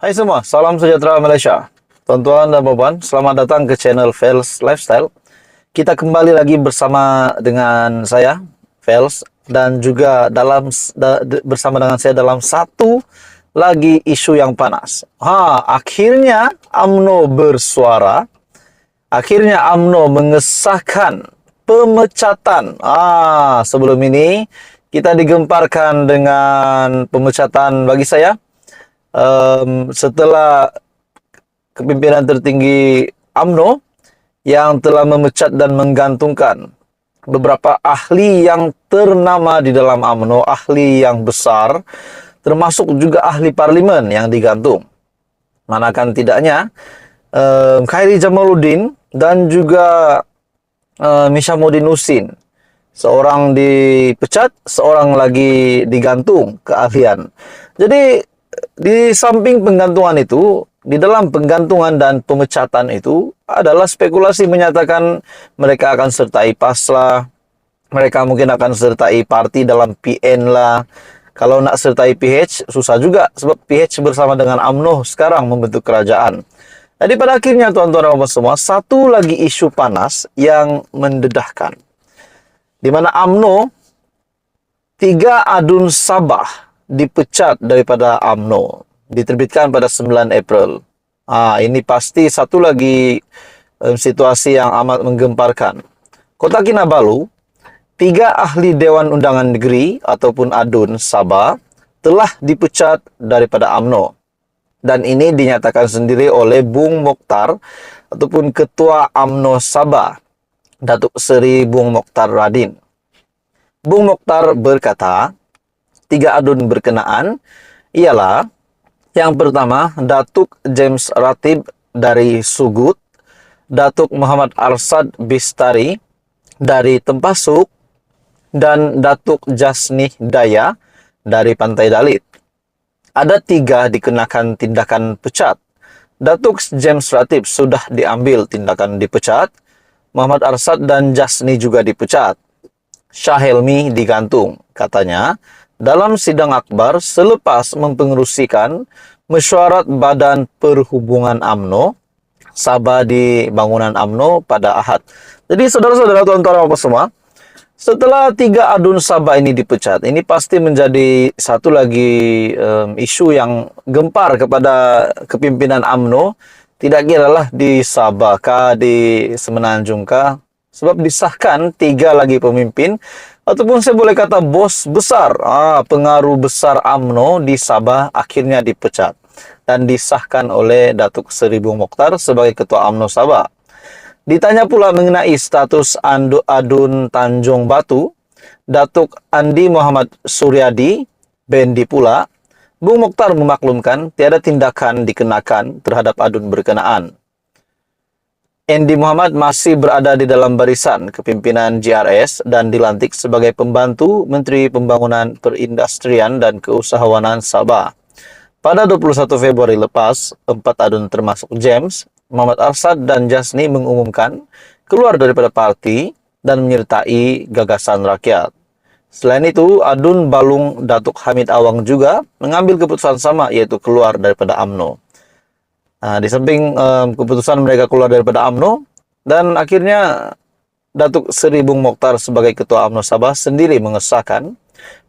Hai semua, salam sejahtera Malaysia. Tuan-tuan dan puan, selamat datang ke channel Fels Lifestyle. Kita kembali lagi bersama dengan saya, Fels, dan juga bersama dengan saya dalam satu lagi isu yang panas. Akhirnya UMNO bersuara. Akhirnya UMNO mengesahkan pemecatan. Sebelum ini kita digemparkan dengan pemecatan bagi saya. Setelah kepimpinan tertinggi UMNO yang telah memecat dan menggantungkan beberapa ahli yang ternama di dalam UMNO, ahli yang besar, termasuk juga ahli parlimen yang digantung. Manakan tidaknya, Khairi Jamaluddin dan juga Mishamuddin Husin, seorang dipecat, seorang lagi digantung keahlian. Jadi di samping penggantungan itu, di dalam penggantungan dan pemecatan itu adalah spekulasi menyatakan mereka akan sertai PAS lah, mereka mungkin akan sertai parti dalam PN lah. Kalau nak sertai PH, susah juga sebab PH bersama dengan UMNO sekarang membentuk kerajaan. Jadi pada akhirnya tuan-tuan dan puan semua, satu lagi isu panas yang mendedahkan. Di mana UMNO, 3 adun Sabah dipecat daripada UMNO, diterbitkan pada 9 April. Ini pasti satu lagi situasi yang amat menggemparkan. Kota Kinabalu, 3 ahli Dewan Undangan Negeri ataupun adun Sabah telah dipecat daripada UMNO. Dan ini dinyatakan sendiri oleh Bung Mokhtar ataupun Ketua UMNO Sabah, Datuk Seri Bung Mokhtar Radin. Bung Mokhtar berkata, 3 adun berkenaan ialah yang pertama, Datuk James Ratib dari Sugut, Datuk Muhammad Arsad Bistari dari Tempasuk, dan Datuk Jasnih Daya dari Pantai Dalit. Ada 3 dikenakan tindakan pecat. Datuk James Ratib sudah diambil tindakan dipecat, Muhammad Arsad dan Jasnih juga dipecat. Shah Helmi digantung, katanya, dalam sidang akbar selepas mempengerusikan mesyuarat Badan Perhubungan UMNO Sabah di bangunan UMNO pada Ahad. Jadi saudara-saudara, tuan-tuan dan semua, setelah 3 adun Sabah ini dipecat, ini pasti menjadi satu lagi isu yang gempar kepada kepimpinan UMNO, tidak kiralah di Sabah kah, di Semenanjung kah, sebab disahkan 3 lagi pemimpin ataupun saya boleh kata bos besar, pengaruh besar UMNO di Sabah akhirnya dipecat dan disahkan oleh Datuk Seri Bung Mokhtar sebagai Ketua UMNO Sabah. Ditanya pula mengenai status adun Tanjung Batu, Datuk Andi Muhammad Suryadi Bendi pula, Bung Mokhtar memaklumkan tiada tindakan dikenakan terhadap adun berkenaan. Andy Muhammad masih berada di dalam barisan kepimpinan GRS dan dilantik sebagai pembantu Menteri Pembangunan Perindustrian dan Keusahawanan Sabah. Pada 21 Februari lepas, 4 adun termasuk James, Muhammad Arsad dan Jasnih mengumumkan keluar daripada parti dan menyertai Gagasan Rakyat. Selain itu, adun Balung Datuk Hamid Awang juga mengambil keputusan sama, yaitu keluar daripada UMNO. Di samping keputusan mereka keluar daripada UMNO, dan akhirnya Datuk Seri Bung Mokhtar sebagai Ketua UMNO Sabah sendiri mengesahkan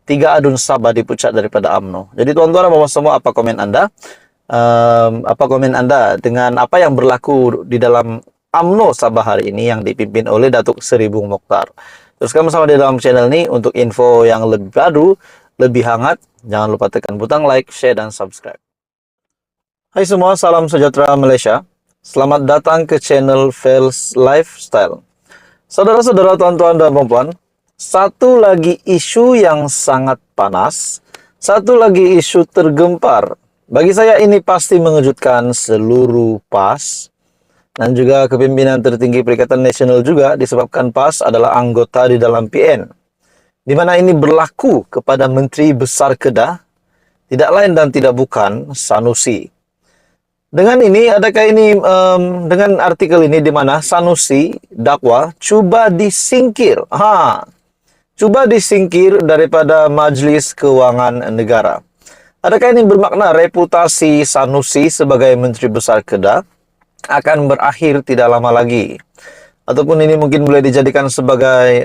3 adun Sabah dipecat daripada UMNO. Jadi tuan-tuan dan puan semua, apa komen Anda? Apa komen Anda dengan apa yang berlaku di dalam UMNO Sabah hari ini yang dipimpin oleh Datuk Seri Bung Mokhtar? Teruskan bersama di dalam channel ini untuk info yang lebih baru, lebih hangat. Jangan lupa tekan butang like, share, dan subscribe. Hai semua, salam sejahtera Malaysia. Selamat datang ke channel Fels Lifestyle. Saudara-saudara, tuan-tuan dan puan-puan, satu lagi isu yang sangat panas, satu lagi isu tergempar. Bagi saya ini pasti mengejutkan seluruh PAS dan juga kepimpinan tertinggi Perikatan Nasional juga, disebabkan PAS adalah anggota di dalam PN. Di mana ini berlaku kepada Menteri Besar Kedah, tidak lain dan tidak bukan Sanusi. Dengan ini, adakah ini dengan artikel ini di mana Sanusi dakwa cuba disingkir, cuba disingkir daripada Majlis Keuangan Negara. Adakah ini bermakna reputasi Sanusi sebagai Menteri Besar Kedah akan berakhir tidak lama lagi? Ataupun ini mungkin boleh dijadikan sebagai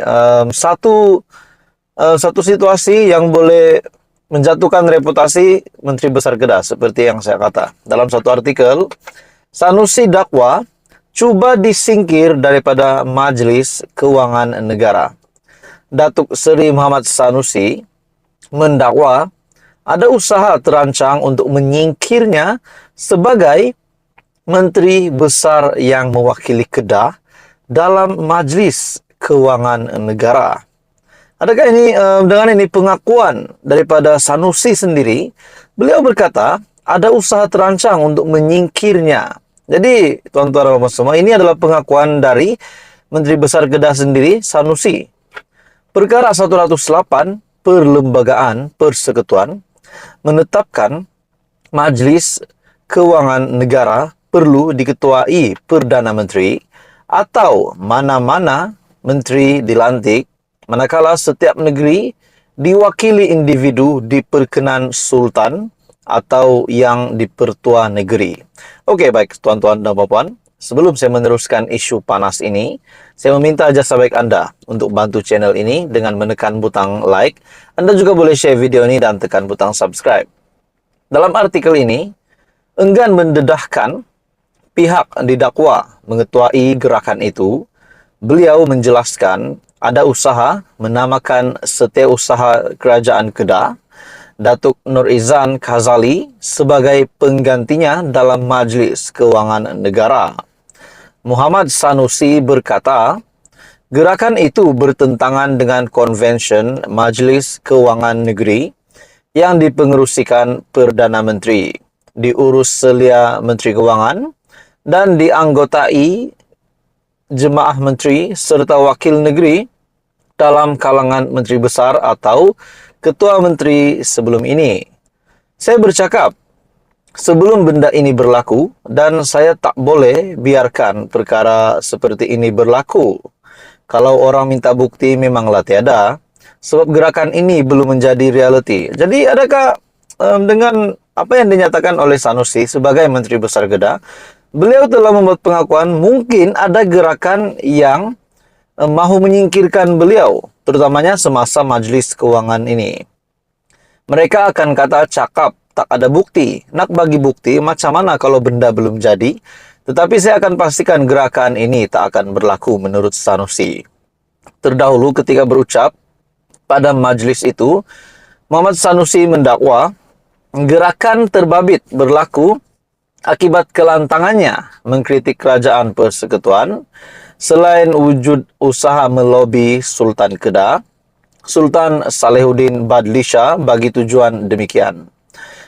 satu situasi yang boleh menjatuhkan reputasi Menteri Besar Kedah, seperti yang saya kata. Dalam satu artikel, Sanusi dakwa cuba disingkir daripada Majelis Keuangan Negara. Datuk Seri Muhammad Sanusi mendakwa ada usaha terancang untuk menyingkirnya sebagai Menteri Besar yang mewakili Kedah dalam Majlis Keuangan Negara. Adakah ini dengan ini pengakuan daripada Sanusi sendiri? Beliau berkata ada usaha terancang untuk menyingkirnya. Jadi tuan-tuan dan semua, ini adalah pengakuan dari Menteri Besar Kedah sendiri, Sanusi. Perkara 108 Perlembagaan Persekutuan menetapkan Majlis Keuangan Negara perlu diketuai Perdana Menteri atau mana-mana menteri dilantik, manakala setiap negeri diwakili individu diperkenan sultan atau yang dipertua negeri. Okey, baik tuan-tuan dan puan-puan, sebelum saya meneruskan isu panas ini, saya meminta jasa baik anda untuk bantu channel ini dengan menekan butang like. Anda juga boleh share video ini dan tekan butang subscribe. Dalam artikel ini, enggan mendedahkan pihak didakwa mengetuai gerakan itu. Beliau menjelaskan ada usaha menamakan Setiausaha Kerajaan Kedah, Datuk Nur Izan Khazali, sebagai penggantinya dalam Majlis Keuangan Negara. Muhammad Sanusi berkata, gerakan itu bertentangan dengan Konvensyen Majlis Keuangan Negeri yang dipengerusikan Perdana Menteri, diurus selia Menteri Keuangan dan dianggotai jemaah menteri serta wakil negeri dalam kalangan menteri besar atau ketua menteri sebelum ini. Saya bercakap sebelum benda ini berlaku dan saya tak boleh biarkan perkara seperti ini berlaku. Kalau orang minta bukti memanglah tiada, sebab gerakan ini belum menjadi realiti. Jadi adakah dengan apa yang dinyatakan oleh Sanusi sebagai Menteri Besar Kedah, beliau telah membuat pengakuan mungkin ada gerakan yang mahu menyingkirkan beliau, terutamanya semasa Majlis Keuangan ini. Mereka akan kata cakap, tak ada bukti. Nak bagi bukti, macam mana kalau benda belum jadi? Tetapi saya akan pastikan gerakan ini tak akan berlaku menurut Sanusi. Terdahulu ketika berucap pada majlis itu, Muhammad Sanusi mendakwa gerakan terbabit berlaku akibat kelantangannya mengkritik kerajaan persekutuan selain wujud usaha melobi Sultan Kedah, Sultan Salehuddin Badlisha bagi tujuan demikian.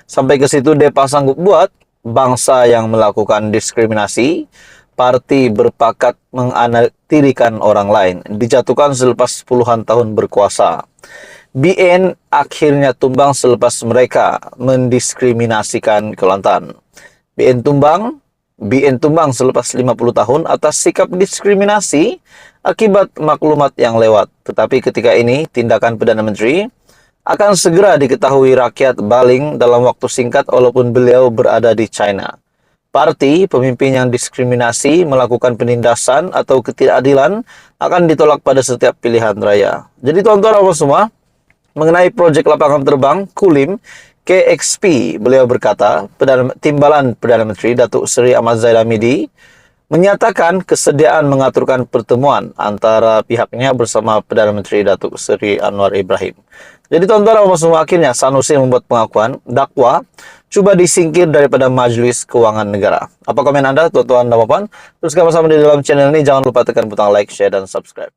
Sampai ke situ depa sanggup buat bangsa yang melakukan diskriminasi, parti berpakat menganatirikan orang lain, dijatuhkan selepas puluhan tahun berkuasa. BN akhirnya tumbang selepas mereka mendiskriminasikan Kelantan. BN tumbang selepas 50 tahun atas sikap diskriminasi akibat maklumat yang lewat. Tetapi ketika ini tindakan Perdana Menteri akan segera diketahui rakyat baling dalam waktu singkat walaupun beliau berada di China. Parti pemimpin yang diskriminasi melakukan penindasan atau ketidakadilan akan ditolak pada setiap pilihan raya. Jadi tuan-tuan apa semua, mengenai projek lapangan terbang KULIM KXP, beliau berkata, Timbalan Perdana Menteri Datuk Seri Ahmad Zaid Hamidi menyatakan kesediaan mengaturkan pertemuan antara pihaknya bersama Perdana Menteri Datuk Seri Anwar Ibrahim. Jadi tuan-tuan dan semua, akhirnya Sanusi membuat pengakuan dakwa cuba disingkir daripada Majlis Keuangan Negara. Apa komen anda tuan-tuan dan puan? Teruskan bersama di dalam channel ini, jangan lupa tekan butang like, share dan subscribe.